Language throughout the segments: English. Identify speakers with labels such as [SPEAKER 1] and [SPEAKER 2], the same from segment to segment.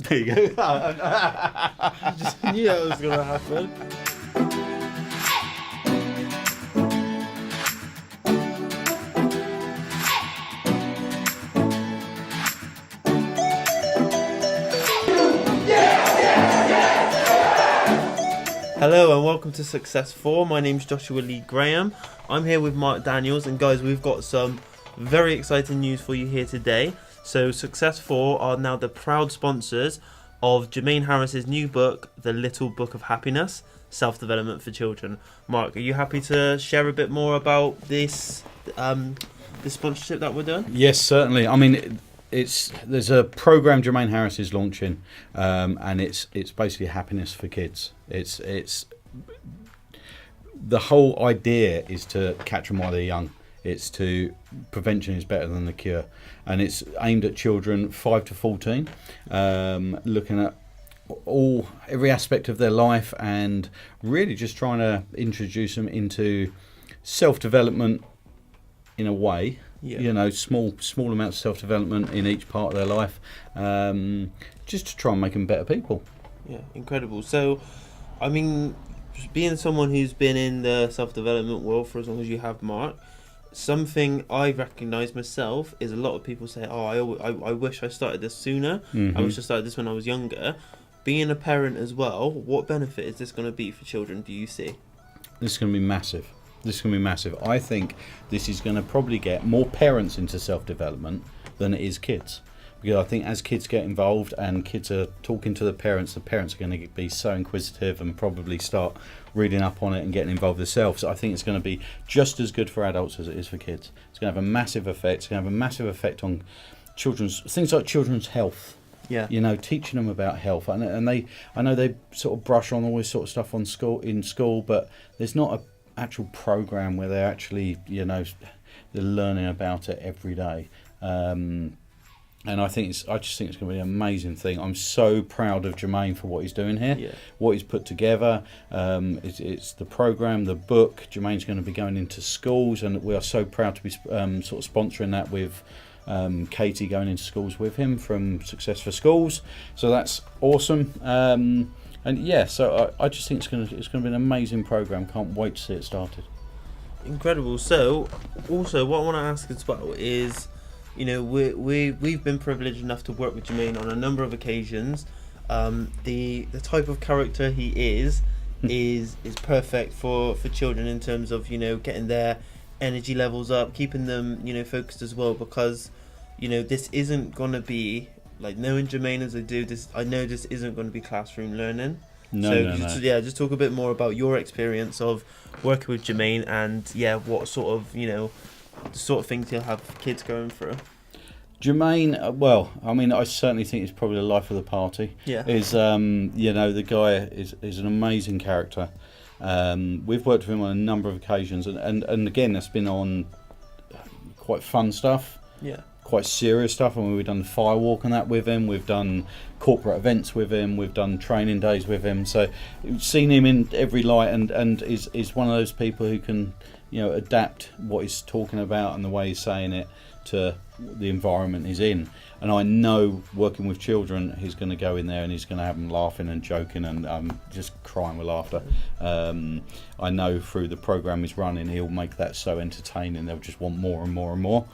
[SPEAKER 1] There you go.
[SPEAKER 2] I just knew that was going to happen. Hello and welcome to SUCCESS4. My name's Joshua Lee Graham. I'm here with Mark Daniels, and guys, we've got some very exciting news for you here today. So SUCCESS4 are now the proud sponsors of Jermaine Harris's new book, The Little Book of Happiness, Self-Development for Children. Mark, are you happy to share a bit more about this sponsorship that we're doing?
[SPEAKER 1] Yes, certainly. I mean, there's a program Jermaine Harris is launching, and it's basically happiness for kids. It's the whole idea is to catch them while they're young. It's to prevention is better than the cure, and it's aimed at children 5 to 14, looking at every aspect of their life and really just trying to introduce them into self-development in a way.
[SPEAKER 2] Yeah.
[SPEAKER 1] You know, small amounts of self-development in each part of their life, just to try and make them better people.
[SPEAKER 2] Yeah, incredible. So, I mean, just being someone who's been in the self-development world for as long as you have, Mark, something I recognise myself is a lot of people say, oh, I wish I started this sooner.
[SPEAKER 1] Mm-hmm.
[SPEAKER 2] I wish I started this when I was younger. Being a parent as well, what benefit is this going to be for children, do you see?
[SPEAKER 1] This is going to be massive. I think this is going to probably get more parents into self-development than it is kids. Because I think as kids get involved and kids are talking to the parents are going to be so inquisitive and probably start reading up on it and getting involved themselves. So I think it's going to be just as good for adults as it is for kids. It's going to have a massive effect. It's going to have a massive effect on things like children's health.
[SPEAKER 2] Yeah.
[SPEAKER 1] You know, teaching them about health, and I know they sort of brush on all this sort of stuff in school, but there's not a actual program where they're actually, you know, they're learning about it every day. And I just think it's going to be an amazing thing. I'm so proud of Jermaine for what he's doing here, what he's put together. It's the program, the book. Jermaine's going to be going into schools, and we are so proud to be sort of sponsoring that with Katie going into schools with him from SUCCESS4 Schools. So that's awesome. And yeah, so I just think it's going to be an amazing program. Can't wait to see it started. Incredible.
[SPEAKER 2] So, also, what I want to ask as well is, you know, we've been privileged enough to work with Jermaine on a number of occasions. The type of character he is perfect for children in terms of, you know, getting their energy levels up, keeping them, you know, focused as well, because, you know, this isn't going to be, like, knowing Jermaine as I know this isn't going to be classroom learning.
[SPEAKER 1] No.
[SPEAKER 2] Just talk a bit more about your experience of working with Jermaine, and what sort of, you know, the sort of things you'll have kids going through.
[SPEAKER 1] Jermaine, well, I mean, I certainly think he's probably the life of the party.
[SPEAKER 2] Yeah.
[SPEAKER 1] You know, the guy is an amazing character. We've worked with him on a number of occasions, and again, that's been on quite fun stuff.
[SPEAKER 2] Yeah.
[SPEAKER 1] Quite serious stuff. I mean, we've done firewalk and that with him. We've done corporate events with him. We've done training days with him. So we've seen him in every light, and is one of those people who can, you know, adapt what he's talking about and the way he's saying it to the environment he's in. And I know, working with children, he's going to go in there and he's going to have them laughing and joking and just crying with laughter. I know through the program he's running, he'll make that so entertaining. They'll just want more and more and more.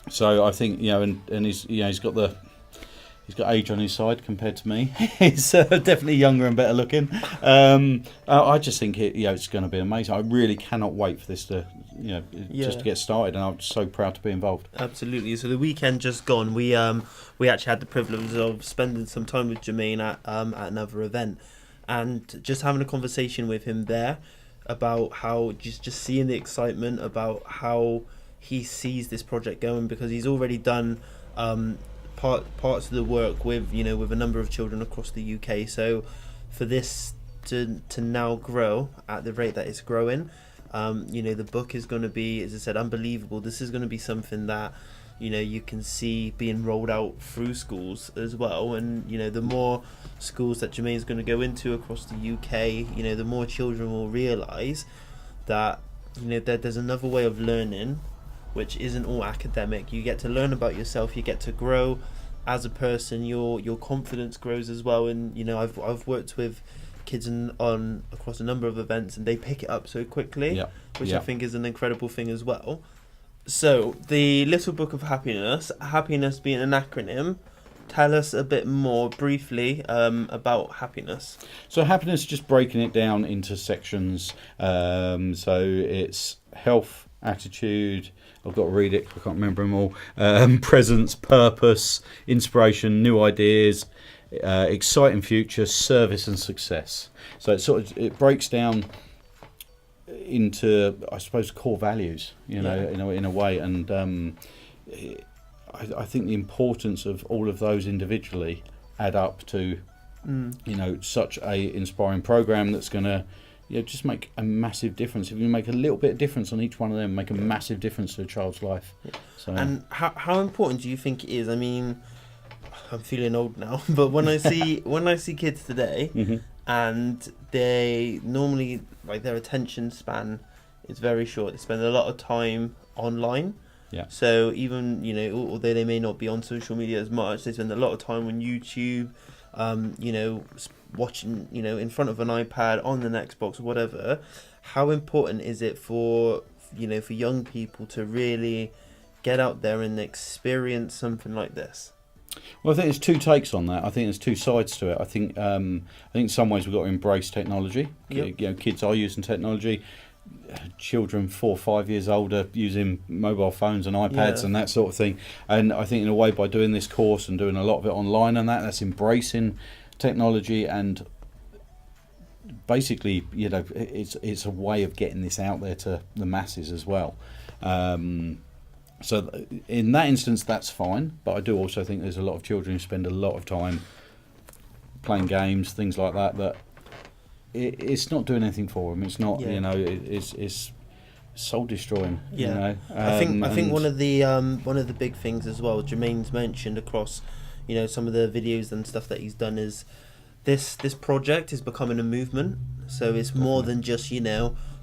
[SPEAKER 1] So I think, you know, and he's, you know, he's got age on his side compared to me. He's definitely younger and better looking. I just think it's going to be amazing. I really cannot wait for this to, you know, just to get started, and I'm so proud to be involved.
[SPEAKER 2] Absolutely. So the weekend just gone, we actually had the privilege of spending some time with Jermaine at another event, and just having a conversation with him there about how just seeing the excitement about how he sees this project going, because he's already done parts of the work with a number of children across the UK. So for this to now grow at the rate that it's growing, the book is going to be, as I said, unbelievable. This is going to be something that you can see being rolled out through schools as well, and the more schools that Jermaine's going to go into across the UK, the more children will realise that that there's another way of learning which isn't all academic. You get to learn about yourself, you get to grow as a person, your confidence grows as well. And I've worked with kids on across a number of events, and they pick it up so quickly,
[SPEAKER 1] Yeah.
[SPEAKER 2] which I think is an incredible thing as well. So the Little Book of Happiness, happiness being an acronym, tell us a bit more briefly about happiness.
[SPEAKER 1] So happiness, just breaking it down into sections. So it's health, attitude. I've got to read it. I can't remember them all. Presence, purpose, inspiration, new ideas, exciting future, service, and success. So it breaks down into, I suppose, core values. In a way, and I think the importance of all of those individually add up to such a inspiring program that's going to just make a massive difference. If you make a little bit of difference on each one of them, make a massive difference to a child's life.
[SPEAKER 2] Yeah.
[SPEAKER 1] So,
[SPEAKER 2] and how important do you think it is? I mean, I'm feeling old now, but when I see kids today,
[SPEAKER 1] mm-hmm.
[SPEAKER 2] and they normally, like, their attention span is very short. They spend a lot of time online.
[SPEAKER 1] Yeah.
[SPEAKER 2] So even, although they may not be on social media as much, they spend a lot of time on YouTube, watching, in front of an iPad, on an Xbox or whatever. How important is it for young people to really get out there and experience something like this?
[SPEAKER 1] Well, I think there's two takes on that. I think there's two sides to it. I think in some ways we've got to embrace technology.
[SPEAKER 2] Yep.
[SPEAKER 1] Kids are using technology. Children 4 or 5 years old are using mobile phones and iPads and that sort of thing. And I think in a way, by doing this course and doing a lot of it online and that's embracing technology, and basically, it's a way of getting this out there to the masses as well. So in that instance, that's fine. But I do also think there's a lot of children who spend a lot of time playing games, things like that, it's not doing anything for them. It's not, it's soul destroying.
[SPEAKER 2] Yeah, I think one of the big things as well, Jermaine's mentioned across, some of the videos and stuff that he's done, is this project is becoming a movement. So it's more than just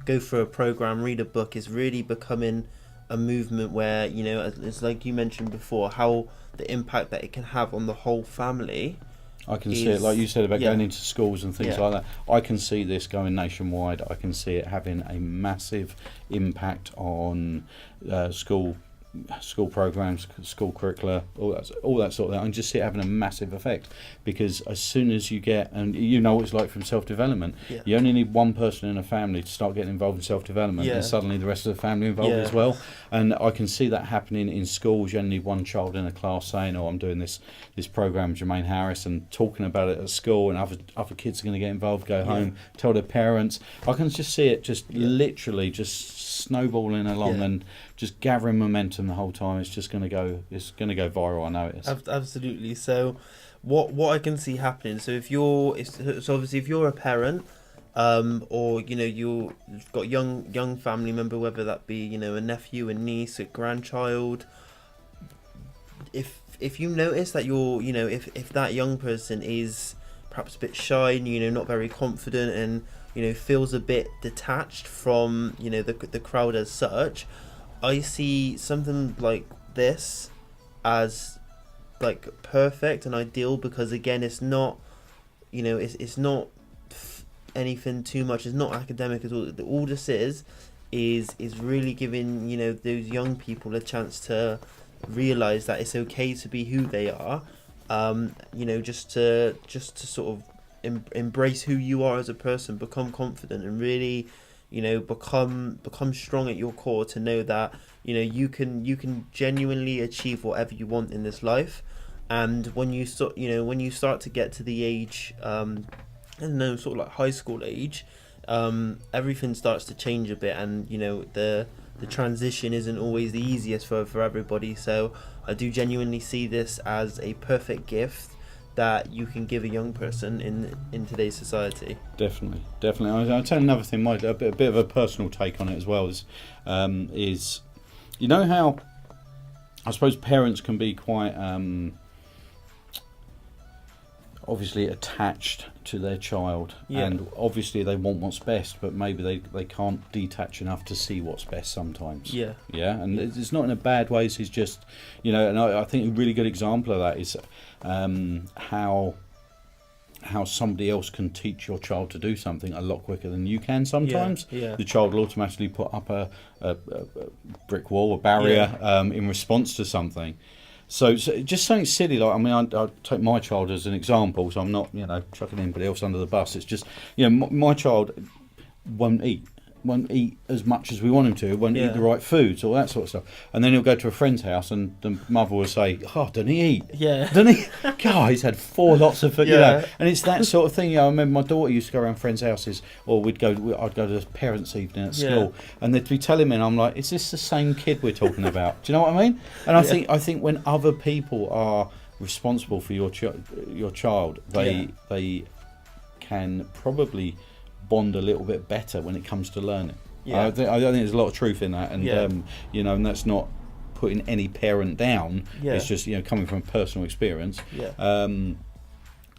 [SPEAKER 2] go through a program, read a book. It's really becoming a movement where it's like you mentioned before, how the impact that it can have on the whole family.
[SPEAKER 1] I can see it, like you said, about going into schools and things like that. I can see this going nationwide. I can see it having a massive impact on school programs, school curricula, all that sort of thing. I can just see it having a massive effect, because as soon as you get, and what it's like from self-development, you only need one person in a family to start getting involved in self-development, and suddenly the rest of the family involved as well. And I can see that happening in schools. You only need one child in a class saying, I'm doing this program, Jermaine Harris, and talking about it at school, and other kids are going to get involved, go home, tell their parents. I can just see it just literally just snowballing along and just gathering momentum the whole time. It's just going to go viral. I know it is.
[SPEAKER 2] Absolutely. So what I can see happening, so obviously if you're a parent, or you've got young family member, whether that be a nephew, a niece, a grandchild, if you notice that if that young person is perhaps a bit shy, not very confident, and feels a bit detached from the crowd as such, I see something like this as like perfect and ideal, because again, it's not it's not anything too much. It's not academic at all. All this is really giving those young people a chance to realize that it's okay to be who they are. Just to sort of embrace who you are as a person, become confident, and really become strong at your core, to know that you can genuinely achieve whatever you want in this life. And when you start to get to the age, sort of like high school age, everything starts to change a bit, and the transition isn't always the easiest for everybody. So I do genuinely see this as a perfect gift that you can give a young person in today's society. Definitely.
[SPEAKER 1] I'll tell you another thing, a bit of a personal take on it as well, is how I suppose parents can be quite obviously attached to their child,
[SPEAKER 2] Yeah.
[SPEAKER 1] and obviously they want what's best, but maybe they can't detach enough to see what's best sometimes.
[SPEAKER 2] Yeah.
[SPEAKER 1] Yeah, and it's not in a bad way. It's just, and I think a really good example of that is how somebody else can teach your child to do something a lot quicker than you can sometimes.
[SPEAKER 2] Yeah.
[SPEAKER 1] The child will automatically put up a brick wall, a barrier, in response to something. So just something silly, like, I mean, I take my child as an example, so I'm not, chucking anybody else under the bus. It's just, my child won't eat as much as we want him to, won't eat the right foods, all that sort of stuff. And then he'll go to a friend's house and the mother will say, "Oh, doesn't he eat?
[SPEAKER 2] Yeah.
[SPEAKER 1] Doesn't he? God, he's had 4 lots of food," And it's that sort of thing. I remember my daughter used to go around friends' houses, or I'd go to parents' evening at school, and they'd be telling me, and I'm like, "Is this the same kid we're talking about?" Do you know what I mean? And I think when other people are responsible for your child, they can probably bond a little bit better when it comes to learning. I think there's a lot of truth in that, and and that's not putting any parent down. It's just coming from personal experience.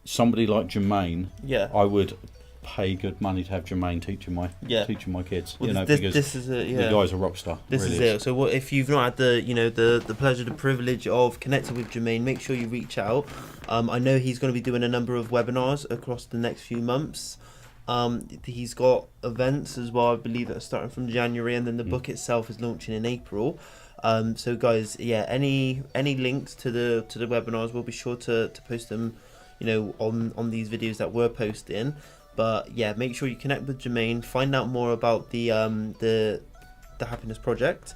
[SPEAKER 1] Somebody like Jermaine, I would pay good money to have Jermaine teaching my kids.
[SPEAKER 2] Well,
[SPEAKER 1] because
[SPEAKER 2] this is it.
[SPEAKER 1] the guy's a rock star.
[SPEAKER 2] This
[SPEAKER 1] really
[SPEAKER 2] is it. So if you've not had the pleasure, the privilege of connecting with Jermaine, make sure you reach out. I know he's going to be doing a number of webinars across the next few months. He's got events as well, I believe, that are starting from January, and then the book itself is launching in April. So guys, any links to the webinars, we'll be sure to post them, on these videos that we're posting. But make sure you connect with Jermaine, find out more about the Happiness Project,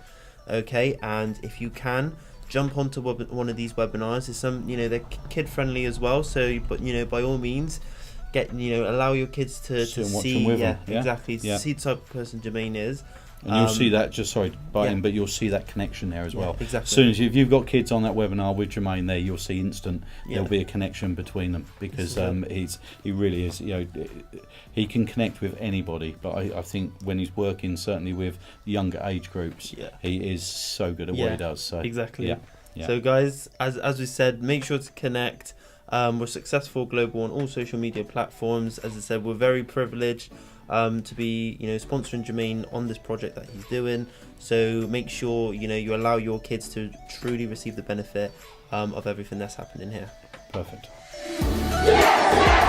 [SPEAKER 2] okay? And if you can, jump onto one of these webinars. There's some, they're kid friendly as well. So, but by all means, allow your kids to see, exactly, see the type of person Jermaine is.
[SPEAKER 1] And you'll see that, but you'll see that connection there as well.
[SPEAKER 2] Exactly.
[SPEAKER 1] As soon as if you've got kids on that webinar with Jermaine there, you'll see instant. There'll be a connection between them, because he really is. He can connect with anybody. But I think when he's working, certainly with younger age groups, he is so good at what he does. So
[SPEAKER 2] exactly.
[SPEAKER 1] Yeah.
[SPEAKER 2] So guys, as we said, make sure to connect. We're Successful Global on all social media platforms. As I said, we're very privileged to be sponsoring Jermaine on this project that he's doing. So make sure you allow your kids to truly receive the benefit of everything that's happening here.
[SPEAKER 1] Perfect.
[SPEAKER 3] Yes!